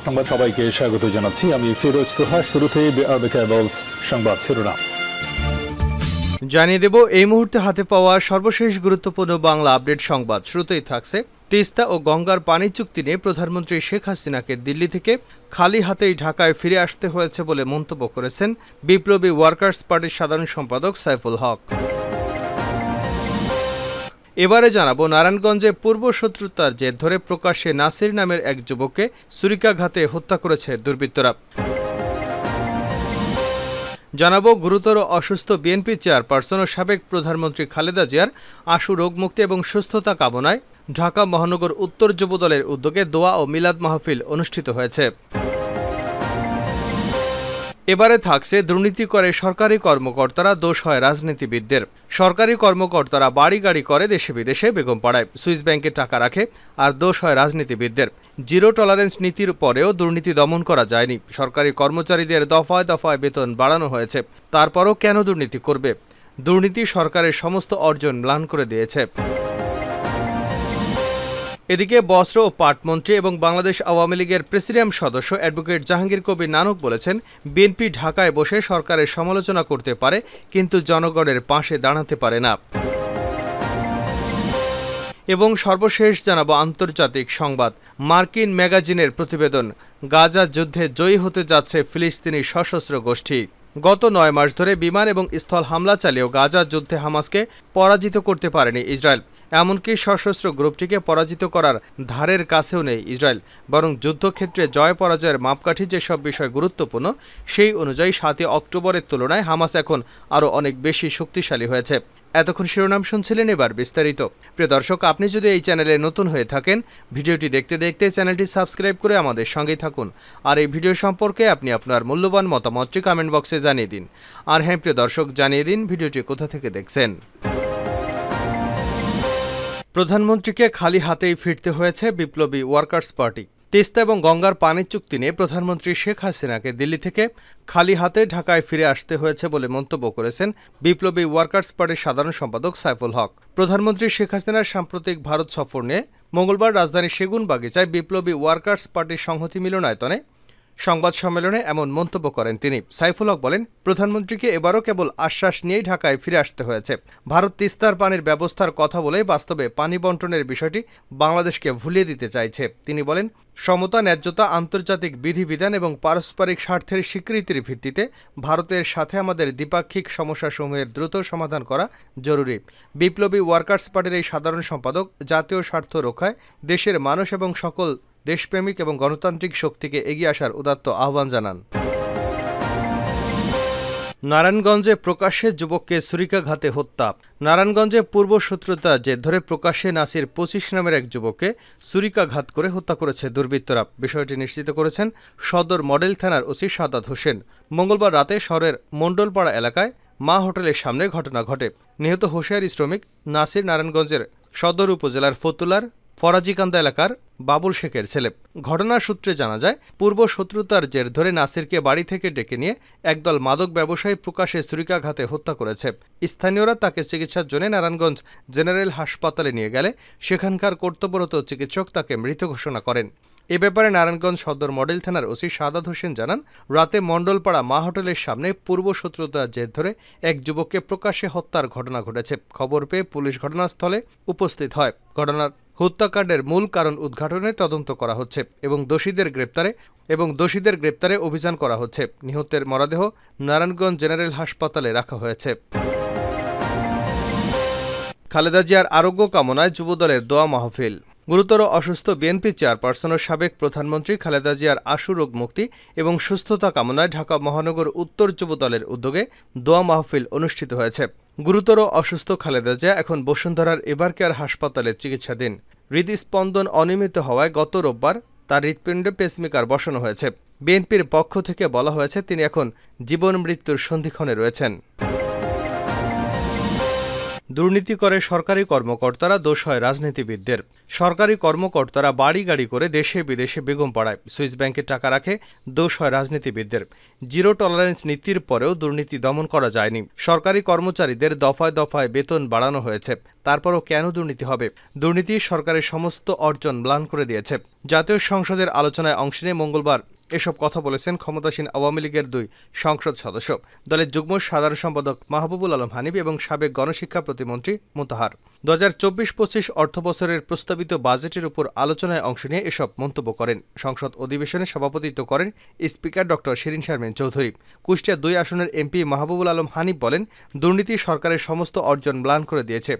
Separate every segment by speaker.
Speaker 1: সংবাদ সবাইকে স্বাগত জানাচ্ছি আমি ফিরোজ তোহা। শুরুতে সংবাদ শিরোনাম
Speaker 2: জানিয়ে দেব এই মুহূর্তে হাতে পাওয়া সর্বশেষ গুরুত্বপূর্ণ বাংলা আপডেট সংবাদ। শুরুতেই থাকছে তিস্তা ও গঙ্গার পানি চুক্তি নিয়ে প্রধানমন্ত্রী শেখ হাসিনাকে দিল্লি থেকে খালি হাতেই ঢাকায় ফিরে আসতে হয়েছে বলে মন্তব্য করেছেন বিপ্লবী ওয়ার্কার্স পার্টির সাধারণ সম্পাদক সাইফুল হক। এবারে জানাবো নারায়ণগঞ্জে পূর্ব শত্রুতার জের ধরে প্রকাশ্যে নাসির নামের এক যুবককে ছুরিকাঘাতে হত্যা করেছে দুর্বৃত্তরা। জানাবো গুরুতর অসুস্থ বিএনপি চেয়ারপারসন ও সাবেক প্রধানমন্ত্রী খালেদা জিয়ার আশু রোগমুক্তি এবং সুস্থতা কামনায় ঢাকা মহানগর উত্তর যুবদলের উদ্যোগে দোয়া ও মিলাদ মাহফিল অনুষ্ঠিত হয়েছে। এবারে থাকছে দুর্নীতি করে সরকারি কর্মকর্তারা, দোষ হয় রাজনীতিবিদদের। সরকারি কর্মকর্তারা বাড়ি গাড়ি করে দেশে বিদেশে বেগমপাড়ায় সুইস ব্যাংকে টাকা রাখে, আর দোষ হয় রাজনীতিবিদদের। জিরো টলারেন্স নীতির পরেও দুর্নীতি দমন করা যায়নি। সরকারি কর্মচারীদের দফায় দফায় বেতন বাড়ানো হয়েছে, তারপরও কেন দুর্নীতি করবে? দুর্নীতি সরকারের সমস্ত অর্জন ম্লান করে দিয়েছে। এদিকে বস্ত্র ও পাটমন্ত্রী এবং বাংলাদেশ আওয়ামী লীগের প্রেসিডিয়াম সদস্য অ্যাডভোকেট জাহাঙ্গীর কবির নানক বলেছেন, বিএনপি ঢাকায় বসে সরকারের সমালোচনা করতে পারে, কিন্তু জনগণের পাশে দাঁড়াতে পারে না। এবং সর্বশেষ জানাবো আন্তর্জাতিক সংবাদ। মার্কিন ম্যাগাজিনের প্রতিবেদন, গাজা যুদ্ধে জয়ী হতে যাচ্ছে ফিলিস্তিনি সশস্ত্র গোষ্ঠী। গত 9 মাস ধরে বিমান এবং স্থল হামলা চালিয়েও গাজা যুদ্ধে হামাসকে পরাজিত করতে পারেনি ইসরায়েল। এমনকি সশস্ত্র গ্রুপটিকে পরাজিত করার ধারের কাছেও নেই ইসরায়েল। বরং যুদ্ধক্ষেত্রে জয় পরাজয়ের মাপকাঠি যেসব বিষয় গুরুত্বপূর্ণ, সেই অনুযায়ী 7 অক্টোবরের তুলনায় হামাস এখন আরও অনেক বেশি শক্তিশালী হয়েছে। এতক্ষণ শিরোনাম শুনছিলেন, এবার বিস্তারিত। প্রিয় দর্শক, আপনি যদি এই চ্যানেলে নতুন হয়ে থাকেন, ভিডিওটি দেখতে দেখতে চ্যানেলটি সাবস্ক্রাইব করে আমাদের সঙ্গেই থাকুন। আর এই ভিডিও সম্পর্কে আপনি আপনার মূল্যবান মতামতটি কমেন্ট বক্সে জানিয়ে দিন। আর হ্যাঁ প্রিয় দর্শক, জানিয়ে দিন ভিডিওটি কোথা থেকে দেখছেন। প্রধানমন্ত্রীকে খালি হাতেই ফিরতে হয়েছে বিপ্লবী ওয়ার্কার্স পার্টি। তিস্তা এবং গঙ্গার পানি চুক্তি নিয়ে প্রধানমন্ত্রী শেখ হাসিনাকে দিল্লি থেকে খালি হাতে ঢাকায় ফিরে আসতে হয়েছে বলে মন্তব্য করেছেন বিপ্লবী ওয়ার্কার্স পার্টির সাধারণ সম্পাদক সাইফুল হক। প্রধানমন্ত্রী শেখ হাসিনার সাম্প্রতিক ভারত সফর নিয়ে মঙ্গলবার রাজধানীর সেগুনবাগিচায় বিপ্লবী ওয়ার্কার্স পার্টির সংহতি মিলনায়তনে সংবাদ সম্মেলনে এমন মন্তব্য করেন তিনি। সাইফুল হক বলেন, প্রধানমন্ত্রীকে এবারও কেবল আশ্বাস নিয়েই ঢাকায় ফিরে আসতে হয়েছে। ভারত তিস্তার পানির ব্যবস্থার কথা বলে বাস্তবে পানি বন্টনের বিষয়টি বাংলাদেশকে ভুলিয়ে দিতে চাইছে। তিনি বলেন, সমতা, ন্যায্যতা, আন্তর্জাতিক বিধিবিধান এবং পারস্পরিক স্বার্থের স্বীকৃতির ভিত্তিতে ভারতের সাথে আমাদের দ্বিপাক্ষিক সমস্যাসমূহের দ্রুত সমাধান করা জরুরি। বিপ্লবী ওয়ার্কার্স পার্টির এই সাধারণ সম্পাদক জাতীয় স্বার্থ রক্ষায় দেশের মানুষ এবং সকল দেশপ্রেমিক এবং গণতান্ত্রিক শক্তিকে এগিয়ে আসার উদাত্ত আহ্বান জানান। নারায়ণগঞ্জে প্রকাশ্যে যুবককে ছুরিকাঘাতে হত্যা। নারায়ণগঞ্জে পূর্ব শত্রুতার জের ধরে প্রকাশ্যে নাসির 25 নামের এক যুবককে ছুরিকাঘাত করে হত্যা করেছে দুর্বৃত্তরা। বিষয়টি নিশ্চিত করেছেন সদর মডেল থানার ওসি সাদাত হোসেন। মঙ্গলবার রাতে শহরের মণ্ডলপাড়া এলাকায় মা হোটেলের সামনে ঘটনা ঘটে। নিহত হোশিয়ারি শ্রমিক নাসির নারায়ণগঞ্জের সদর উপজেলার ফতুলার ফরাজিকান্দা এলাকার বাবুল শেখের ছেলে। ঘটনার সূত্রে জানা যায়, পূর্ব শত্রুতার জের ধরে নাসিরকে বাড়ি থেকে ডেকে নিয়ে একদল মাদক ব্যবসায়ী প্রকাশ্যে ছুরিকাঘাতে হত্যা করেছে। স্থানীয়রা তাকে চিকিৎসার জন্য নারায়ণগঞ্জ জেনারেল হাসপাতালে নিয়ে গেলে সেখানকার কর্তব্যরত চিকিৎসক তাকে মৃত ঘোষণা করেন। এ ব্যাপারে নারায়ণগঞ্জ সদর মডেল থানার ওসি সাদাত হোসেন জানান, রাতে মণ্ডলপাড়া মা হোটেলের সামনে পূর্ব শত্রুতার জের ধরে এক যুবককে প্রকাশ্যে হত্যার ঘটনা ঘটেছে। খবর পেয়ে পুলিশ ঘটনাস্থলে উপস্থিত হয়। ঘটনার হত্যাকাণ্ডের মূল কারণ উদ্ঘাটনে তদন্ত করা হচ্ছে এবং দোষীদের গ্রেপ্তারে অভিযান করা হচ্ছে। নিহতের মরদেহ নারায়ণগঞ্জ জেনারেল হাসপাতালে রাখা হয়েছে। খালেদা জিয়ার আরোগ্য কামনায় যুবদলের দোয়া মাহফিল। গুরুতর অসুস্থ বিএনপি চেয়ারপারসন ও সাবেক প্রধানমন্ত্রী খালেদা জিয়ার আশু রোগ মুক্তি এবং সুস্থতা কামনায় ঢাকা মহানগর উত্তর যুবদলের উদ্যোগে দোয়া মাহফিল অনুষ্ঠিত হয়েছে। গুরুতর অসুস্থ খালেদা জিয়া এখন বসুন্ধরার এভারকেয়ার হাসপাতালে চিকিৎসাধীন। হৃদস্পন্দন অনিয়মিত হওয়ায় গত রোববার তার হৃৎপিণ্ডে পেসমেকার বসানো হয়েছে। বিএনপির পক্ষ থেকে বলা হয়েছে, তিনি এখন জীবন মৃত্যুর সন্ধিক্ষণে রয়েছেন। দুর্নীতি করে সরকারি কর্মকর্তারা, দোষ হয় রাজনীতিবিদদের। সরকারি কর্মকর্তারা বাড়ি গাড়ি করে দেশে বিদেশে বেগম পাড়ায়, সুইস ব্যাংকে টাকা রাখে, দোষ হয় রাজনীতিবিদদের। জিরো টলারেন্স নীতির পরেও দুর্নীতি দমন করা যায়নি। সরকারি কর্মচারীদের দফায় দফায় বেতন বাড়ানো হয়েছে, তারপরও কেন দুর্নীতি হবে? দুর্নীতি সরকারের সমস্ত অর্জন ম্লান করে দিয়েছে। জাতীয় সংসদের আলোচনায় অংশ নিয়ে মঙ্গলবার এসব কথা বলেছেন ক্ষমতাসীন আওয়ামী লীগের 2 সংসদ সদস্য, দলের যুগ্ম সাধারণ সম্পাদক মাহবুবুল আলম হানিফ এবং সাবেক গণশিক্ষা প্রতিমন্ত্রী মোতাহার। 2024-25 অর্থবছরের প্রস্তাবিত বাজেটের উপর আলোচনায় অংশ নিয়ে এসব মন্তব্য করেন। সংসদ অধিবেশনে সভাপতিত্ব করেন স্পিকার ড. শিরীন শারমিন চৌধুরী। কুষ্টিয়া 2 আসনের এমপি মাহবুবুল আলম হানিফ বলেন, দুর্নীতি সরকারের সমস্ত অর্জন ম্লান করে দিয়েছে।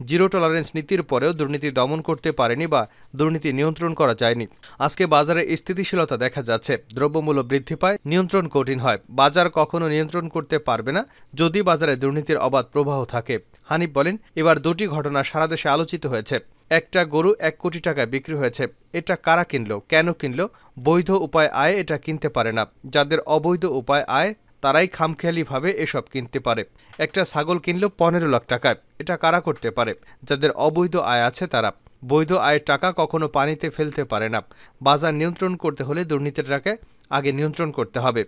Speaker 2: জিরো টলারেন্স নীতির পরেও দুর্নীতি দমন করতে পারেনি বা দুর্নীতি নিয়ন্ত্রণ করা যায়নি। আজকে বাজারে স্থিতিশীলতা দেখা যাচ্ছে, দ্রব্যমূল্য বৃদ্ধি পায়, নিয়ন্ত্রণ কঠিন হয়। বাজার কখনো নিয়ন্ত্রণ করতে পারবে না যদি বাজারে দুর্নীতির অবাধ প্রবাহ থাকে। হানিফ বলেন, এবার 2টি ঘটনা সারা দেশে আলোচিত হয়েছে। একটা গরু 1 কোটি টাকায় বিক্রি হয়েছে। এটা কারা কিনলো, কেন কিনলো? বৈধ উপায় আয় এটা কিনতে পারে না। যাদের অবৈধ উপায় আয় তারাই খামখেয়ালিভাবে এসব কিনতে পারে। একটা ছাগল কিনলো 15 লাখ টাকায়। এটা কারা করতে পারে? যাদের অবৈধ আয় আছে তারা। বৈধ আয়ের টাকা কখনো পানিতে ফেলতে পারে না। বাজার নিয়ন্ত্রণ করতে হলে দুর্নীতিটাকে আগে নিয়ন্ত্রণ করতে হবে।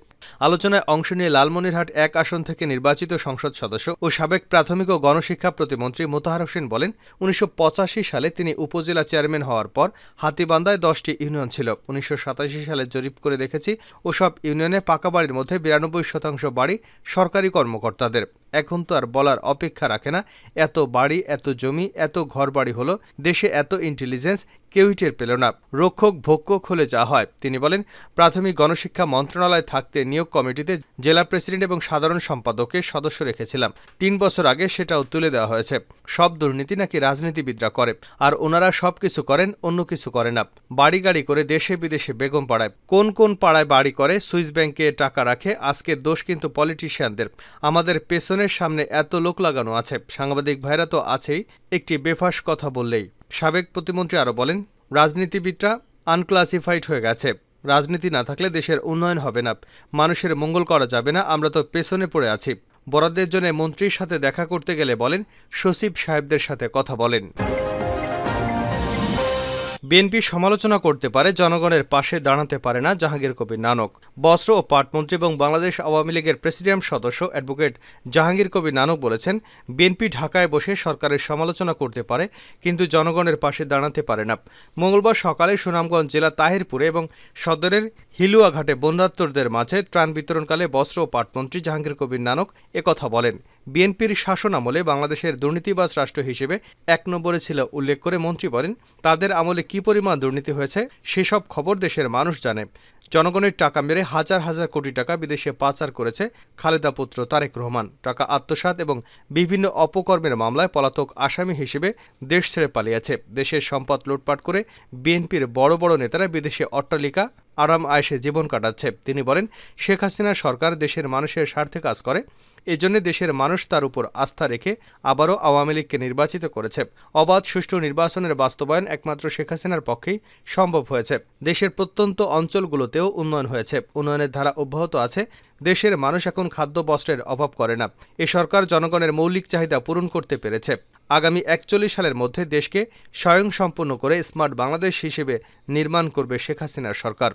Speaker 2: আলোচনায় অংশ নিয়ে লালমনিরহাট 1 আসন থেকে নির্বাচিত সংসদ সদস্য ও সাবেক প্রাথমিক ও গণশিক্ষা প্রতিমন্ত্রী মোতাহার হোসেন বলেন, 1985 সালে তিনি উপজেলা চেয়ারম্যান হওয়ার পর হাতীবান্ধায় 10টি ইউনিয়ন ছিল। 1987 সালে জরিপ করে দেখেছি ওসব ইউনিয়নে পাকা বাড়ির মধ্যে 92% বাড়ি সরকারি কর্মকর্তাদের। এখন তো আর বলার অপেক্ষা রাখে না, এত বাড়ি, এত জমি, এত ঘরবাড়ি হলো, দেশে এত ইন্টেলিজেন্স কেউই টের পেল না। রক্ষক ভক্ষক হলে যা হয়। তিনি বলেন, প্রাথমিক গণশিক্ষা মন্ত্রণালয় থাকতে নিয়োগ কমিটিতে জেলা প্রেসিডেন্ট এবং সাধারণ সম্পাদকের সদস্য রেখেছিলাম। 3 বছর আগে সেটাও তুলে দেওয়া হয়েছে। সব দুর্নীতি নাকি রাজনীতিবিদরা করে, আর ওনারা সবকিছু করেন, অন্য কিছু করে না। বাড়ি গাড়ি করে দেশে বিদেশে বেগম পাড়ায়। কোন কোন পাড়ায় বাড়ি করে, সুইস ব্যাংকে টাকা রাখে। আজকে দোষ কিন্তু পলিটিশিয়ানদের। আমাদের পেছনের সামনে এত লোক লাগানো আছে, সাংবাদিক ভাইরা তো আছেই, একটি বেফাস কথা বললেই। সাবেক প্রতিমন্ত্রী আরও বলেন, রাজনীতিবিদরা আনক্লাসিফাইড হয়ে গেছে। রাজনীতি না থাকলে দেশের উন্নয়ন হবে না, মানুষের মঙ্গল করা যাবে না। আমরা তো পেছনে পড়ে আছি। বরাদ্দের জন্য মন্ত্রীর সাথে দেখা করতে গেলে বলেন, সচিব সাহেবদের সাথে কথা বলেন। বিএনপি সমালোচনা করতে পারে, জনগণের পাশে দাঁড়াতে পারে না জাহাঙ্গীর কবির নানক। বস্ত্র ও পাটমন্ত্রী এবং বাংলাদেশ আওয়ামী লীগের প্রেসিডিয়াম সদস্য অ্যাডভোকেট জাহাঙ্গীর কবির নানক বলেছেন, বিএনপি ঢাকায় বসে সরকারের সমালোচনা করতে পারে, কিন্তু জনগণের পাশে দাঁড়াতে পারে না। মঙ্গলবার সকালে সুনামগঞ্জ জেলা তাহিরপুরে এবং সদরের হিলুয়াঘাটে বন্যার্তদের মাঝে ত্রাণ বিতরণকালে বস্ত্র ও পাটমন্ত্রী জাহাঙ্গীর কবির নানক একথা বলেন। বিএনপির শাসনামলে বাংলাদেশের দুর্নীতিবাজ রাষ্ট্র হিসেবে 1 নম্বরে ছিল উল্লেখ করে মন্ত্রী বলেন, তাদের আমলে কি পরিমাণ দুর্নীতি হয়েছে সেসব খবর দেশের মানুষ জানে। জনগণের টাকা মেরে হাজার হাজার কোটি টাকা বিদেশে পাচার করেছে খালেদা পুত্র তারেক রহমান। টাকা আত্মসাৎ এবং বিভিন্ন অপকর্মের মামলায় পলাতক আসামি হিসেবে দেশ ছেড়ে পালিয়েছে। দেশের সম্পদ লুটপাট করে বিএনপির বড় বড় নেতারা বিদেশে অট্টালিকা, আরাম আয়েশে জীবন কাটাচ্ছে। তিনি বলেন, শেখ হাসিনার সরকার দেশের মানুষের স্বার্থে কাজ করে, এজন্য দেশের মানুষ তার উপর আস্থা রেখে আবারও আওয়ামী লীগকে নির্বাচিত করেছে। অবাধ সুষ্ঠু নির্বাচনের বাস্তবায়ন একমাত্র শেখ হাসিনার পক্ষেই সম্ভব হয়েছে। দেশের প্রত্যন্ত অঞ্চলগুলোতেও উন্নয়ন হয়েছে, উন্নয়নের ধারা অব্যাহত আছে। দেশের মানুষ এখন খাদ্য বস্ত্রের অভাব করে না। এ সরকার জনগণের মৌলিক চাহিদা পূরণ করতে পেরেছে। আগামী 41 সালের মধ্যে দেশকে স্বয়ংসম্পূর্ণ করে স্মার্ট বাংলাদেশ হিসেবে নির্মাণ করবে শেখ হাসিনার সরকার।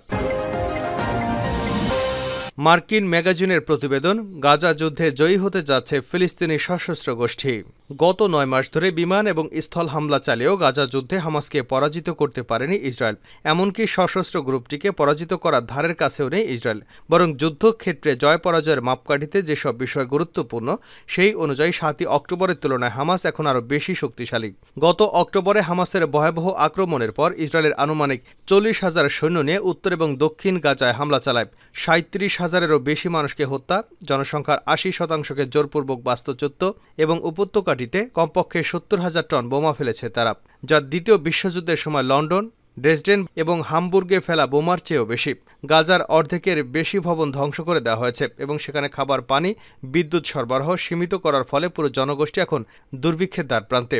Speaker 2: মার্কিন ম্যাগাজিনের প্রতিবেদন, গাজা যুদ্ধে জয়ী হতে যাচ্ছে ফিলিস্তিনি সশস্ত্র গোষ্ঠী। গত 9 মাস ধরে বিমান এবং স্থল হামলা চালিয়েও গাজা যুদ্ধে হামাসকে পরাজিত করতে পারেনি ইসরায়েল। এমনকি সশস্ত্র গ্রুপটিকে পরাজিত করার ধারের কাছেও নেই ইসরায়েল। বরং যুদ্ধক্ষেত্রে জয় পরাজয়ের মাপকাঠিতে যেসব বিষয় গুরুত্বপূর্ণ, সেই অনুযায়ী 7ই অক্টোবরের তুলনায় হামাস এখন আরও বেশি শক্তিশালী। গত অক্টোবরে হামাসের ভয়াবহ আক্রমণের পর ইসরায়েলের আনুমানিক 40,000 সৈন্য নিয়ে উত্তর এবং দক্ষিণ গাজায় হামলা চালায়। 37,000-এরও বেশি মানুষকে হত্যা, জনসংখ্যার 80%কে জোরপূর্বক বাস্তুচ্যুত এবং উপত্যকাটিতে কমপক্ষে 70,000 টন বোমা ফেলেছে তারা, যা দ্বিতীয় বিশ্বযুদ্ধের সময় লন্ডন, ড্রেসডেন এবং হামবুর্গে ফেলা বোমার চেয়েও বেশি। গাজার অর্ধেকের বেশি ভবন ধ্বংস করে দেওয়া হয়েছে এবং সেখানে খাবার, পানি, বিদ্যুৎ সরবরাহ সীমিত করার ফলে পুরো জনগোষ্ঠী এখন দুর্ভিক্ষের দ্বারপ্রান্তে।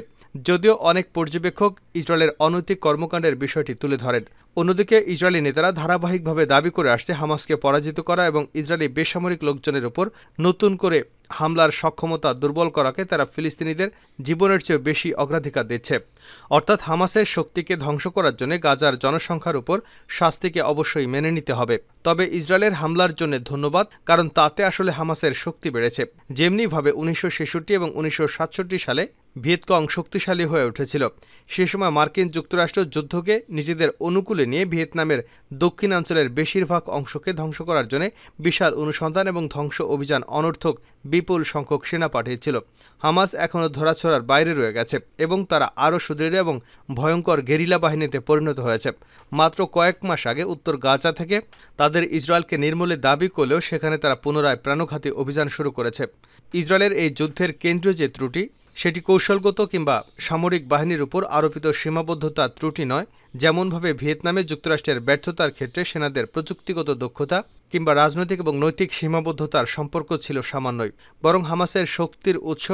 Speaker 2: যদিও অনেক পর্যবেক্ষক ইসরায়েলের অনৈতিক কর্মকাণ্ডের বিষয়টি তুলে ধরেন, অন্যদিকে ইসরায়েলি নেতারা ধারাবাহিকভাবে দাবি করে আসছে হামাসকে পরাজিত করা এবং ইসরায়েলি বেসামরিক লোকজনের উপর নতুন করে হামলার সক্ষমতা দুর্বল করাকে তারা ফিলিস্তিনিদের জীবনের চেয়ে বেশি অগ্রাধিকার দিচ্ছে। অর্থাৎ হামাসের শক্তিকে ধ্বংস করার জন্য গাজার জনসংখ্যার উপর শাস্তিকে অবশ্যই মেনে নিতে হবে। তবে ইসরায়েলের হামলার জন্য ধন্যবাদ, কারণ তাতে আসলে হামাসের শক্তি বেড়েছে। যেমনিভাবে 1966 এবং 1967 সালে ভিয়েতকং শক্তিশালী হয়ে উঠেছিল। সে সময় মার্কিন যুক্তরাষ্ট্র যুদ্ধকে নিজেদের অনুকূলে নিয়ে ভিয়েতনামের দক্ষিণাঞ্চলের বেশিরভাগ অংশকে ধ্বংস করার জন্য বিশাল অনুসন্ধান এবং ধ্বংস অভিযান অনর্থক বিপুল সংখ্যক সেনা পাঠিয়েছিল। হামাস এখনও ধরাছোঁয়ার বাইরে রয়ে গেছে এবং তারা আরও সুদৃঢ় এবং ভয়ঙ্কর গেরিলা বাহিনীতে পরিণত হয়েছে। মাত্র কয়েক মাস আগে উত্তর গাজা থেকে তাদের ইসরায়েলকে নির্মূলে দাবি করলেও সেখানে তারা পুনরায় প্রাণঘাতী অভিযান শুরু করেছে। ইসরায়েলের এই যুদ্ধের কেন্দ্রীয় যে ত্রুটি, সেটি কৌশলগত কিংবা সামরিক বাহিনীর উপর আরোপিত সীমাবদ্ধতার ত্রুটি নয়। যেমনভাবে ভিয়েতনামে যুক্তরাষ্ট্রের ব্যর্থতার ক্ষেত্রে সেনাদের প্রযুক্তিগত দক্ষতা কিংবা রাজনৈতিক এবং নৈতিক সীমাবদ্ধতার সম্পর্ক ছিল সামান্যই, বরং হামাসের শক্তির উৎস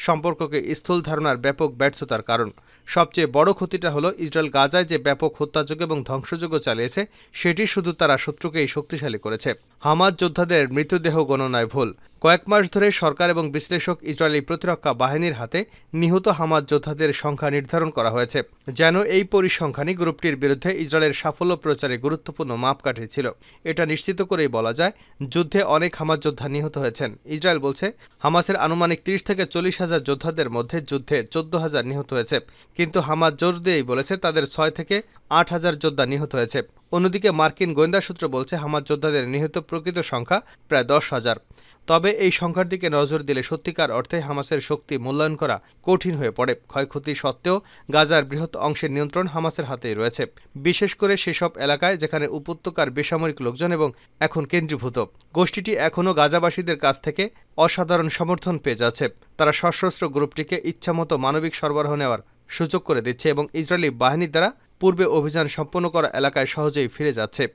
Speaker 2: সম্পর্ককে স্থূল ধারণার ব্যাপক ব্যর্থতার কারণ। সবচেয়ে বড় ক্ষতিটা হলো ইসরায়েল গাজায় যে ব্যাপক হত্যাযজ্ঞ এবং ধ্বংসযজ্ঞ চালিয়েছে, সেটি শুধু তারা শত্রুকেই শক্তিশালী করেছে। হামাস যোদ্ধাদের মৃতদেহ গণনায় ভুল। কয়েক মাস ধরে সরকার এবং বিশ্লেষক ইসরায়েলি প্রতিরক্ষা বাহিনীর হাতে নিহত হামাস যোদ্ধাদের সংখ্যা নির্ধারণ করা হয়েছে, যেন এই পরিসংখ্যানই গ্রুপটির বিরুদ্ধে ইসরায়েলের সাফল্য প্রচারে গুরুত্বপূর্ণ মাপকাঠি ছিল। এটা নিশ্চিত করেই বলা যায়, যুদ্ধে অনেক হামাস যোদ্ধা নিহত হয়েছেন। ইসরায়েল বলছে হামাসের আনুমানিক 30 থেকে 40,000 যোদ্ধাদের মধ্যে যুদ্ধে 14,000 নিহত হয়েছে, কিন্তু হামাস জোর দিয়েই বলেছে তাদের 6 থেকে 8,000 যোদ্ধা নিহত হয়েছে। অন্যদিকে মার্কিন গোয়েন্দা সূত্র বলছে হামাস যোদ্ধাদের নিহত প্রকৃত সংখ্যা প্রায় 10,000। তবে এই সংখ্যার দিকে নজর দিলে সত্যিকার অর্থে হামাসের শক্তি মূল্যায়ন করা কঠিন হয়ে পড়ে। ক্ষয়ক্ষতি সত্ত্বেও গাজার বৃহৎ অংশের নিয়ন্ত্রণ হামাসের হাতেই রয়েছে, বিশেষ করে সেসব এলাকায় যেখানে উপত্যকার বেসামরিক লোকজন এবং এখন কেন্দ্রীভূত। গোষ্ঠীটি এখনও গাজাবাসীদের কাছ থেকে অসাধারণ সমর্থন পেয়ে যাচ্ছে। তারা সশস্ত্র গ্রুপটিকে ইচ্ছামতো মানবিক সরবরাহ নেওয়ার সুযোগ করে দিচ্ছে এবং ইসরায়েলি বাহিনীর দ্বারা পূর্বে অভিযান সম্পন্ন করা এলাকায় সহজেই ফিরে যাচ্ছে।